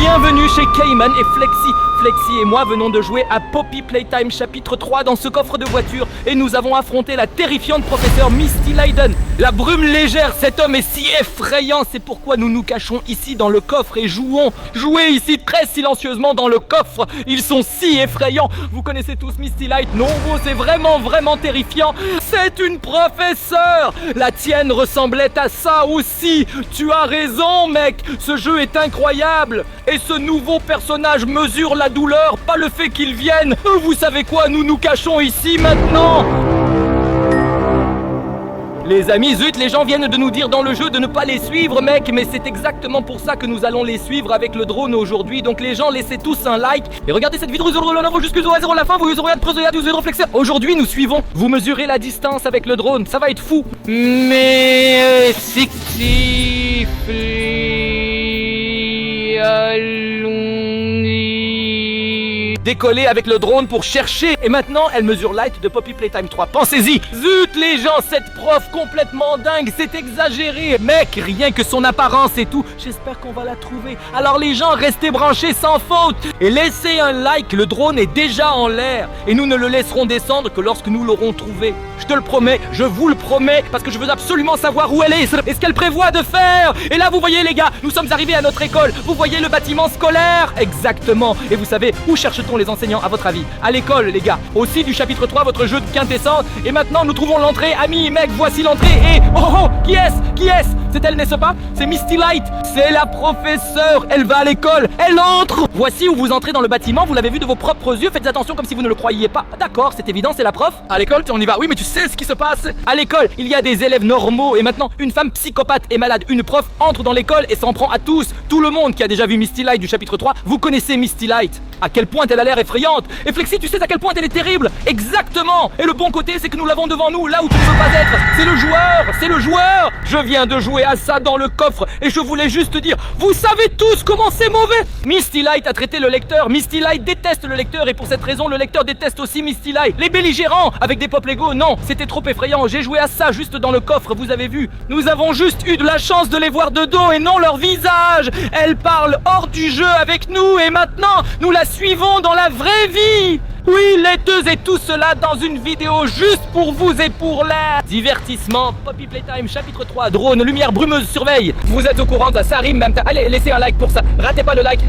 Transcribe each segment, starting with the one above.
Bienvenue chez Cayman et Flexi. Flexi et moi venons de jouer à Poppy Playtime chapitre 3 dans ce coffre de voiture et nous avons affronté la terrifiante professeure Misty Leyden. La brume légère, cet homme est si effrayant, c'est pourquoi nous nous cachons ici dans le coffre et jouons. Jouez ici très silencieusement dans le coffre, ils sont si effrayants. Vous connaissez tous Misty Light, non? C'est vraiment terrifiant. C'est une professeure. La tienne ressemblait à ça aussi. Tu as raison mec, ce jeu est incroyable. Et ce nouveau personnage mesure la douleur, pas le fait qu'il vienne. Vous savez quoi, nous nous cachons ici maintenant. Les amis, zut, les gens viennent de nous dire dans le jeu de ne pas les suivre, mec, mais c'est exactement pour ça que nous allons les suivre avec le drone aujourd'hui. Donc les gens, laissez tous un like et regardez cette vidéo jusqu'au 0 à la fin, vous aurez flexer. Aujourd'hui, nous suivons. Vous mesurez la distance avec le drone, ça va être fou. Mais effectivement, décoller avec le drone pour chercher. Et maintenant, elle mesure Light de Poppy Playtime 3. Pensez-y. Zut, les gens, cette prof complètement dingue, c'est exagéré. Mec, rien que son apparence et tout. J'espère qu'on va la trouver. Alors les gens, restez branchés sans faute. Et laissez un like, le drone est déjà en l'air. Et nous ne le laisserons descendre que lorsque nous l'aurons trouvé. Je te le promets, je vous le promets, parce que je veux absolument savoir où elle est et ce qu'elle prévoit de faire. Et là, vous voyez les gars, nous sommes arrivés à notre école. Vous voyez le bâtiment scolaire? Exactement. Et vous savez, où cherche-t-on les enseignants à votre avis? À l'école les gars. Aussi du chapitre 3, votre jeu de quintessence. Et maintenant nous trouvons l'entrée. Amis, mec, voici l'entrée. Et oh, qui est-ce? C'est elle, n'est-ce pas? C'est Misty Light. C'est la professeure. Elle va à l'école. Elle entre. Voici où vous entrez dans le bâtiment. Vous l'avez vu de vos propres yeux. Faites attention comme si vous ne le croyiez pas. D'accord, c'est évident, c'est la prof. À l'école, on y va. Oui, mais tu sais ce qui se passe. À l'école, il y a des élèves normaux. Et maintenant, une femme psychopathe et malade. Une prof entre dans l'école et s'en prend à tous. Tout le monde qui a déjà vu Misty Light du chapitre 3, vous connaissez Misty Light. À quel point elle a l'air effrayante. Et Flexi, tu sais à quel point elle est terrible. Exactement. Et le bon côté, c'est que nous l'avons devant nous, là où tu ne veux pas être. C'est le joueur. Je viens de jouer à ça dans le coffre. Et je voulais juste dire, vous savez tous comment c'est mauvais. Misty Light a traité le lecteur. Misty Light déteste le lecteur. Et pour cette raison, le lecteur déteste aussi Misty Light. Les belligérants avec des pop Lego, non, c'était trop effrayant. J'ai joué à ça juste dans le coffre, vous avez vu. Nous avons juste eu de la chance de les voir de dos et non leur visage. Elle parle hors du jeu avec nous. Et maintenant, nous la suivons dans la vraie vie. Oui, laiteuse et tout cela dans une vidéo juste pour vous et pour l'air. Divertissement, Poppy Playtime, chapitre 3, drone, lumière brumeuse, surveille. Vous êtes au courant de ça rime même. Allez, laissez un like pour ça. Ratez pas le like.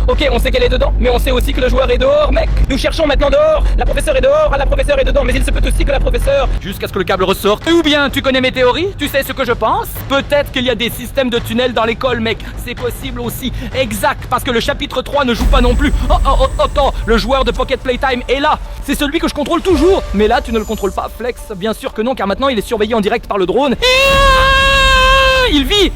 Ok, on sait qu'elle est dedans, mais on sait aussi que le joueur est dehors, mec. Nous cherchons maintenant dehors. La professeure est dehors, la professeure est dedans, mais il se peut aussi que la professeure, jusqu'à ce que le câble ressorte. Ou bien, tu connais mes théories? Tu sais ce que je pense? Peut-être qu'il y a des systèmes de tunnels dans l'école, mec. C'est possible aussi. Exact, parce que le chapitre 3 ne joue pas non plus. Attends, le joueur de Pocket Playtime est là. C'est celui que je contrôle toujours. Mais là, tu ne le contrôles pas, Flex. Bien sûr que non, car maintenant, il est surveillé en direct par le drone. Il vit.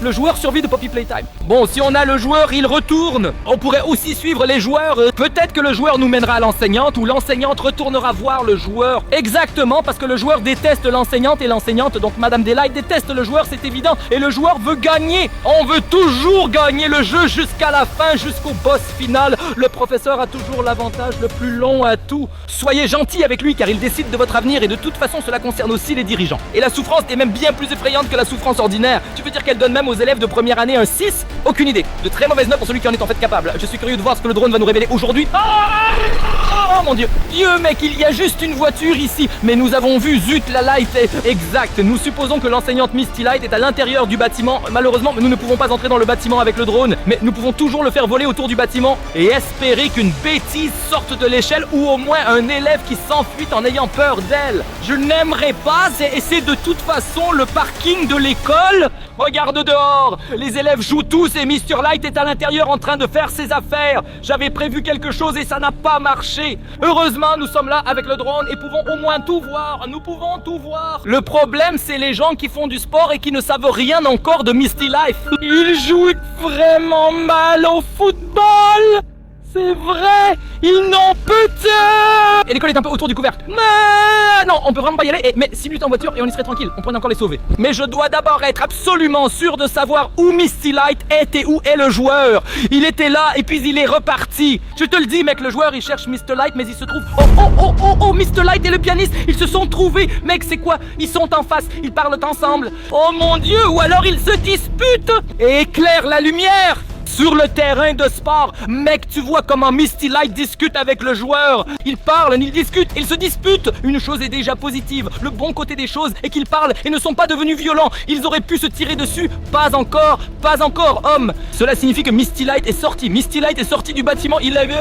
Le joueur survit de Poppy Playtime. Bon, si on a le joueur, il retourne. On pourrait aussi suivre les joueurs. Peut-être que le joueur nous mènera à l'enseignante ou l'enseignante retournera voir le joueur. Exactement, parce que le joueur déteste l'enseignante et l'enseignante, donc Madame Delight déteste le joueur, c'est évident. Et le joueur veut gagner. On veut toujours gagner le jeu jusqu'à la fin, jusqu'au boss final. Le professeur a toujours l'avantage le plus long à tout. Soyez gentils avec lui car il décide de votre avenir et de toute façon cela concerne aussi les dirigeants. Et la souffrance est même bien plus effrayante que la souffrance ordinaire. Tu veux dire qu'elle donne même aux élèves de première année un 6? Aucune idée. De très mauvaises notes pour celui qui en est en fait capable. Je suis curieux de voir ce que le drone va nous révéler aujourd'hui. Oh mon dieu. Dieu mec, il y a juste une voiture ici. Mais nous avons vu, zut, la light est exact. Nous supposons que l'enseignante Misty Light est à l'intérieur du bâtiment. Malheureusement, nous ne pouvons pas entrer dans le bâtiment avec le drone. Mais nous pouvons toujours le faire voler autour du bâtiment et espérer qu'une bêtise sorte de l'échelle ou au moins un élève qui s'enfuit en ayant peur d'elle. Je n'aimerais pas et c'est de toute façon le parking de l'école. Regarde dehors, les élèves jouent tous et Mr. Light est à l'intérieur en train de faire ses affaires. J'avais prévu quelque chose et ça n'a pas marché. Heureusement, nous sommes là avec le drone et pouvons au moins tout voir. Nous pouvons tout voir. Le problème, c'est les gens qui font du sport et qui ne savent rien encore de Misty Life. Ils jouent vraiment mal au football. C'est vrai, ils n'ont peut-être. Et l'école est un peu autour du couvercle. Mais non, on peut vraiment pas y aller. Mais 6 minutes en voiture et on y serait tranquille. On pourrait encore les sauver. Mais je dois d'abord être absolument sûr de savoir où Misty Light est et où est le joueur. Il était là et puis il est reparti. Je te le dis, mec, le joueur il cherche Mr. Light, mais il se trouve. Oh, Mr. Light et le pianiste, ils se sont trouvés. Mec, c'est quoi? Ils sont en face, ils parlent ensemble. Oh mon dieu, ou alors ils se disputent. Et éclaire la lumière. sur le terrain de sport. Mec, tu vois comment Misty Light discute avec le joueur. Ils parlent, ils discutent, ils se disputent. Une chose est déjà positive. Le bon côté des choses est qu'ils parlent et ne sont pas devenus violents. Ils auraient pu se tirer dessus. Pas encore, homme. Cela signifie que Misty Light est sorti. Misty Light est sorti du bâtiment. Il a vu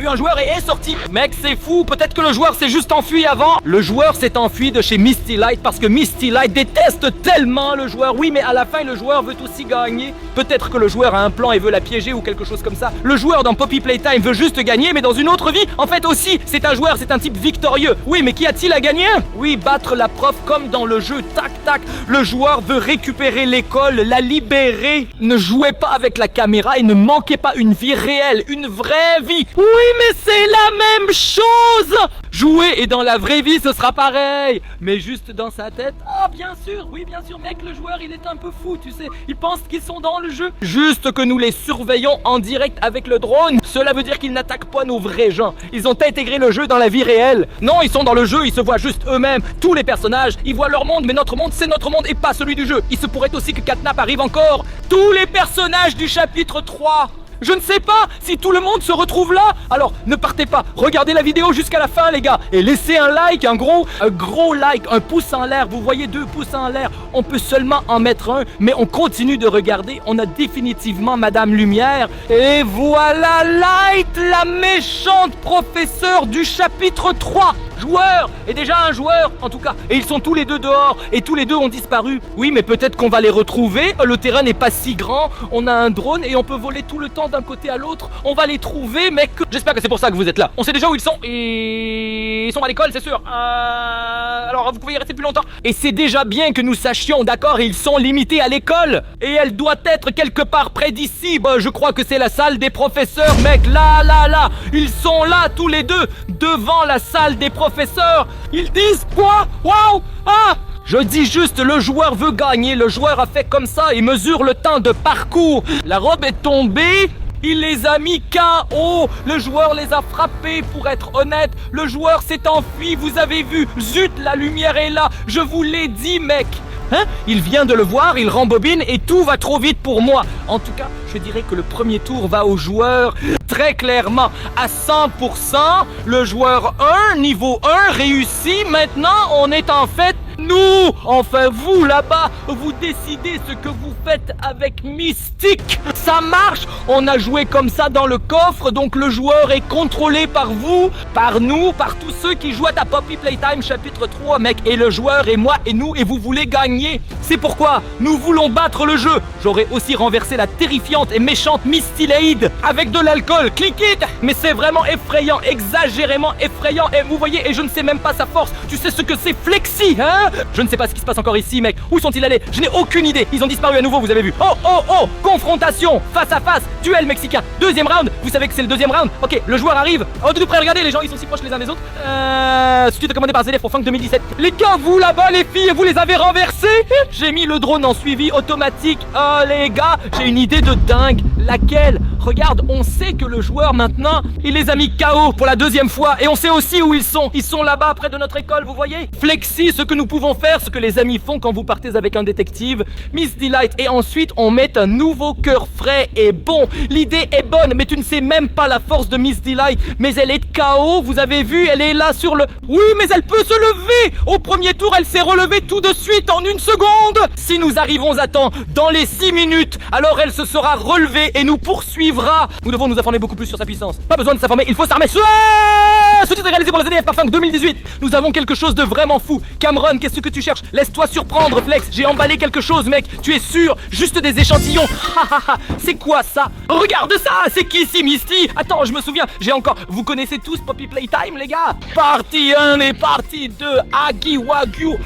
un joueur et est sorti. Mec, c'est fou. Peut-être que le joueur s'est juste enfui avant. Le joueur s'est enfui de chez Misty Light parce que Misty Light déteste tellement le joueur. Oui, mais à la fin, le joueur veut aussi gagner. Peut-être que le joueur a un plan et veut la piéger ou quelque chose comme ça. Le joueur dans Poppy Playtime veut juste gagner, mais dans une autre vie, en fait aussi, c'est un joueur, c'est un type victorieux. Oui, mais qu'y a-t-il à gagner? Oui, battre la prof comme dans le jeu. Tac, tac. Le joueur veut récupérer l'école, la libérer. Ne jouez pas avec la caméra et ne manquez pas une vie réelle, une vraie vie. Oui, mais c'est la même chose. Jouer et dans la vraie vie, ce sera pareil. Mais juste dans sa tête, ah bien sûr, oui bien sûr, mec, le joueur il est un peu fou, tu sais. Il pense qu'ils sont dans le jeu. Juste que nous les surveillons en direct avec le drone. Cela veut dire qu'ils n'attaquent pas nos vrais gens. Ils ont intégré le jeu dans la vie réelle. Non, ils sont dans le jeu, ils se voient juste eux-mêmes. Tous les personnages, ils voient leur monde, mais notre monde, c'est notre monde et pas celui du jeu. Il se pourrait aussi que Catnap arrive encore. Tous les personnages du chapitre 3. Je ne sais pas si tout le monde se retrouve là. Alors ne partez pas, regardez la vidéo jusqu'à la fin les gars. Et laissez un like, un gros like, un pouce en l'air. Vous voyez 2 pouces en l'air. On peut seulement en mettre un, mais on continue de regarder. On a définitivement Madame Lumière. Et voilà Light, la méchante professeure du chapitre 3. Joueur, et déjà un joueur en tout cas. Et ils sont tous les deux dehors et tous les deux ont disparu. Oui, mais peut-être qu'on va les retrouver. Le terrain n'est pas si grand. On a un drone et on peut voler tout le temps d'un côté à l'autre. On va les trouver, mec. J'espère que c'est pour ça que vous êtes là. On sait déjà où ils sont. Et ils sont à l'école, c'est sûr. Alors vous pouvez y rester plus longtemps. Et c'est déjà bien que nous sachions, d'accord. Ils sont limités à l'école. Et elle doit être quelque part près d'ici. Bah, je crois que c'est la salle des professeurs, mec. Là. Ils sont là tous les deux devant la salle des professeurs. Ils disent quoi? Waouh! Je dis juste, le joueur veut gagner. Le joueur a fait comme ça et mesure le temps de parcours. La robe est tombée. Il les a mis KO. Le joueur les a frappés. Pour être honnête, le joueur s'est enfui. Vous avez vu? Zut, la lumière est là. Je vous l'ai dit, mec. Hein? Il vient de le voir, il rembobine et tout va trop vite pour moi. En tout cas, je dirais que le premier tour va au joueur très clairement à 100%. Le joueur 1, niveau 1, réussi. Maintenant, on est en fait nous. Enfin, vous là-bas, vous décidez ce que vous faites avec Mystique. Ça marche. On a joué comme ça dans le coffre, donc le joueur est contrôlé par vous, par nous, par tous ceux qui jouent à Poppy Playtime chapitre 3, mec. Et le joueur et moi et nous, et vous voulez gagner. C'est pourquoi nous voulons battre le jeu. J'aurais aussi renversé la terrifiante et méchante Misty Light avec de l'alcool. Click it. Mais c'est vraiment effrayant, exagérément effrayant. Et vous voyez, et je ne sais même pas sa force. Tu sais ce que c'est Flexi, hein? Je ne sais pas ce qui se passe encore ici, mec. Où sont-ils allés? Je n'ai aucune idée. Ils ont disparu à nouveau, vous avez vu. Oh, confrontation, face à face, duel mexicain. Deuxième round, vous savez que c'est le deuxième round. Ok, le joueur arrive. Oh, tout près, regardez, les gens, ils sont si proches les uns des autres. Suite commandé par ZDF pour Funk 2017. Les gars, vous là-bas, les filles, vous les avez renversés? J'ai mis le drone en suivi automatique. Oh, les gars, j'ai une idée de dingue. Laquelle? Regarde, on sait que le joueur maintenant, il les a mis KO pour la deuxième fois. Et on sait aussi où ils sont. Ils sont là-bas près de notre école, vous voyez? Flexi, ce que nous pouvons faire, ce que les amis font quand vous partez avec un détective. Misty Light. Et ensuite, on met un nouveau cœur frais et bon. L'idée est bonne, mais tu ne sais même pas la force de Misty Light. Mais elle est KO, vous avez vu, elle est là sur le... Oui, mais elle peut se lever. Au premier tour, elle s'est relevée tout de suite en 1 seconde. Si nous arrivons à temps, dans les 6 minutes, alors elle se sera relevée et nous poursuivra. Nous devons nous informer beaucoup plus sur sa puissance. Pas besoin de s'informer, il faut s'armer. Ce titre est réalisé pour le ZDF par Funk 2018. Nous avons quelque chose de vraiment fou. Cameron, qu'est-ce que tu cherches? Laisse-toi surprendre, Flex. J'ai emballé quelque chose, mec. Tu es sûr? Juste des échantillons. C'est quoi ça? Regarde ça. C'est Kissy Misty. Attends, je me souviens. J'ai encore... Vous connaissez tous Poppy Playtime, les gars? Partie 1 et partie 2. Hagi Wagyu,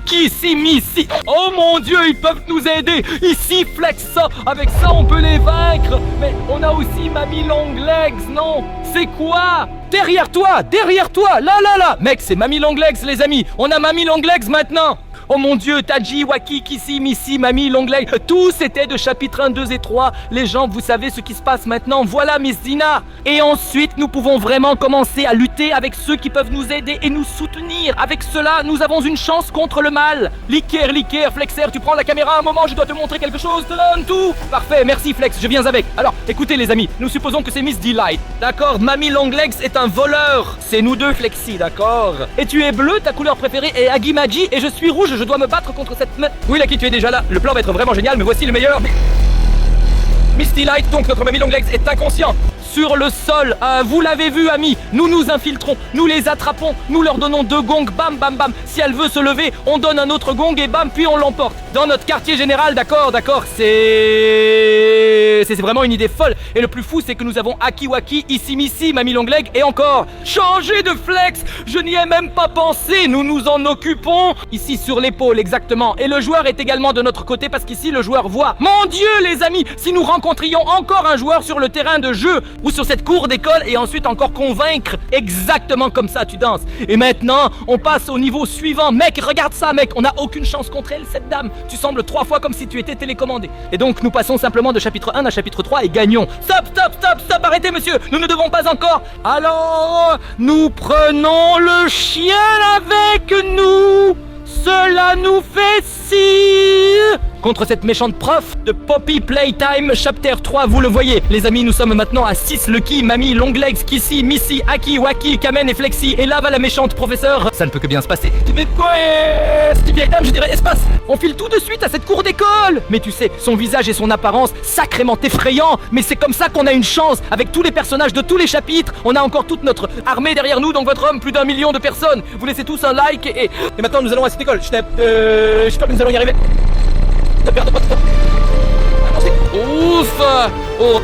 Kissy Misty. Oh mon Dieu, ils peuvent nous aider. Ici, Flex ça. Avec ça, on peut les vaincre. Mais on a aussi Mamie Longlegs, non? C'est quoi? Derrière toi, là. Mec, c'est Mamie Longlegs, les amis. On a Mamie Longlegs maintenant. Oh mon Dieu, Taji, Waki, Kissy, Missy, Mamie, Longley, tous étaient de chapitre 1, 2 et 3. Les gens, vous savez ce qui se passe maintenant. Voilà Miss Dina. Et ensuite, nous pouvons vraiment commencer à lutter avec ceux qui peuvent nous aider et nous soutenir. Avec cela, nous avons une chance contre le mal. Licker, Flexer, tu prends la caméra un moment, je dois te montrer quelque chose. Donne tout. Parfait, merci Flex, je viens avec. Alors, écoutez les amis, nous supposons que c'est Miss Delight. D'accord, Mamie Longlegs est un voleur. C'est nous deux, Flexi, d'accord. Et tu es bleu, ta couleur préférée est Aggie Magie, et je suis rouge, je dois me battre contre cette... Oui, Lucky, tu es déjà là. Le plan va être vraiment génial, mais voici le meilleur. Miss Delight, donc notre Mamie Longlegs est inconscient. Sur le sol, vous l'avez vu, amis, nous nous infiltrons, nous les attrapons, nous leur donnons 2 gongs, bam, bam, bam. Si elle veut se lever, on donne un autre gong et bam, puis on l'emporte. Dans notre quartier général, d'accord, c'est vraiment une idée folle. Et le plus fou, c'est que nous avons Aki Waki, ici Missy, Mamie Longleg et encore changer de flex. Je n'y ai même pas pensé, nous nous en occupons. Ici sur l'épaule, exactement. Et le joueur est également de notre côté parce qu'ici le joueur voit. Mon Dieu, les amis, si nous rencontrions encore un joueur sur le terrain de jeu ou sur cette cour d'école et ensuite encore convaincre, exactement comme ça tu danses. Et maintenant, on passe au niveau suivant. Mec, regarde ça, mec, on n'a aucune chance contre elle, cette dame. Tu sembles 3 fois comme si tu étais télécommandé. Et donc nous passons simplement de chapitre 1 à chapitre 3 et gagnons. Stop, stop, stop, stop, arrêtez monsieur, nous ne devons pas encore. Alors, nous prenons le chien avec nous. Cela nous fait si... Contre cette méchante prof de Poppy Playtime, chapter 3, vous le voyez. Les amis, nous sommes maintenant à 6, Lucky, Mamie, Longlegs, Kissy, Missy, Aki, Waki, Kamen et Flexi. Et là va la méchante professeure. Ça ne peut que bien se passer. Mais quoi, cette vieille dame, je dirais espace. On file tout de suite à cette cour d'école. Mais tu sais, son visage et son apparence, sacrément effrayants. Mais c'est comme ça qu'on a une chance. Avec tous les personnages de tous les chapitres, on a encore toute notre armée derrière nous, donc votre homme, plus d'1 million de personnes. Vous laissez tous un like et maintenant nous allons à cette école. J'espère que nous allons y arriver. Ne perdons pas de temps. Avancez. Ouf. Oh.